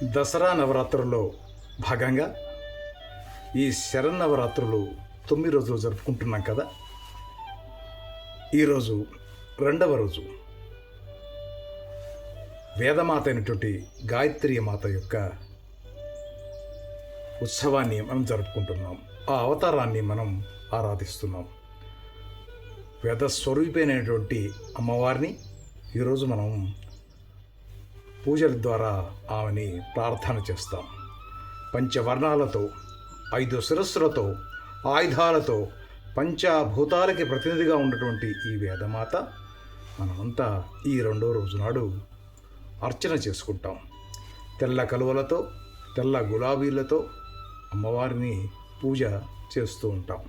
దసరా నవరాత్రుల్లో భాగంగా ఈ శరన్నవరాత్రులు 9 రోజులు జరుపుకుంటున్నాం కదా. ఈరోజు రెండవ రోజు వేదమాత అయినటువంటి గాయత్రి మాత యొక్క ఉత్సవాన్ని మనం జరుపుకుంటున్నాం. ఆ అవతారాన్ని మనం ఆరాధిస్తున్నాం. వేద స్వరూపైనటువంటి అమ్మవారిని ఈరోజు మనం పూజల ద్వారా ఆమెని ప్రార్థన చేస్తాం. పంచవర్ణాలతో 5 శిరస్సులతో ఆయుధాలతో పంచభూతాలకి ప్రతినిధిగా ఉన్నటువంటి ఈ వేదమాత మనమంతా ఈ రెండో రోజు నాడు అర్చన చేసుకుంటాం. తెల్ల కలువలతో తెల్ల గులాబీలతో అమ్మవారిని పూజ చేస్తూ ఉంటాం.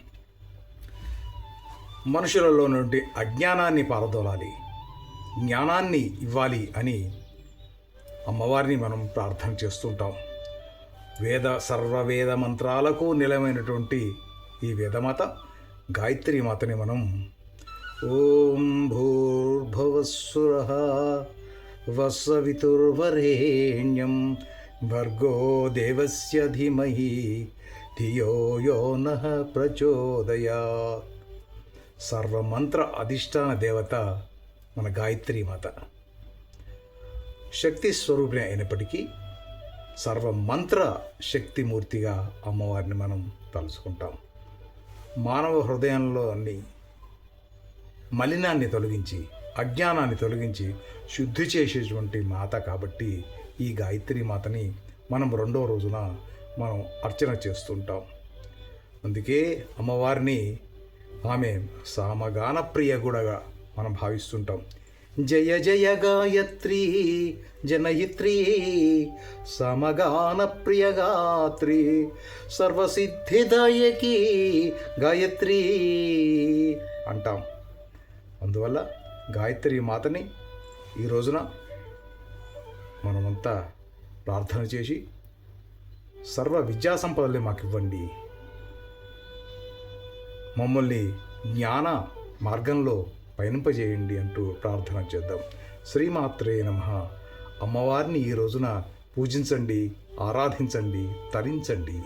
మనుషులలో నుండి అజ్ఞానాన్ని పారదోలాలి, జ్ఞానాన్ని ఇవ్వాలి అని అమ్మవారిని మనం ప్రార్థన చేస్తుంటాం. సర్వవేద మంత్రాలకు నిలమైనటువంటి ఈ వేదమాత గాయత్రి మాతని మనం ఓం భూర్భువస్సురః వస్సవితుర్వరేణ్యం భర్గో దేవస్య ధీమహి ధియో యో నః ప్రచోదయాత్. సర్వమంత్ర అధిష్టాన దేవత మన గాయత్రి మాత. శక్తి స్వరూపిణి అయినప్పటికీ సర్వమంత్ర శక్తిమూర్తిగా అమ్మవారిని మనం తలుచుకుంటాం. మానవ హృదయంలోని మలినాన్ని తొలగించి అజ్ఞానాన్ని తొలగించి శుద్ధి చేసేటువంటి మాత కాబట్టి ఈ గాయత్రి మాతని మనం రెండో రోజున మనం అర్చన చేస్తుంటాం. అందుకే అమ్మవారిని ఆమె సామగాన ప్రియ కూడా మనం భావిస్తుంటాం. జయ జయ గాయత్రి జనయిత్రి సమగాన ప్రియగాత్రి సర్వసిద్ధిదాయకి గాయత్రి అంటాం. అందువల్ల గాయత్రి మాతని ఈ రోజున మనమంతా ప్రార్థన చేసి సర్వ విద్యా సంపదల్ని మాకు ఇవ్వండి, మమ్మల్ని జ్ఞాన మార్గంలో పయనింపజేయండి అంటూ ప్రార్థన చేద్దాం. శ్రీమాత్రే నమః. అమ్మవారిని ఈ రోజున పూజించండి, ఆరాధించండి, తరించండి.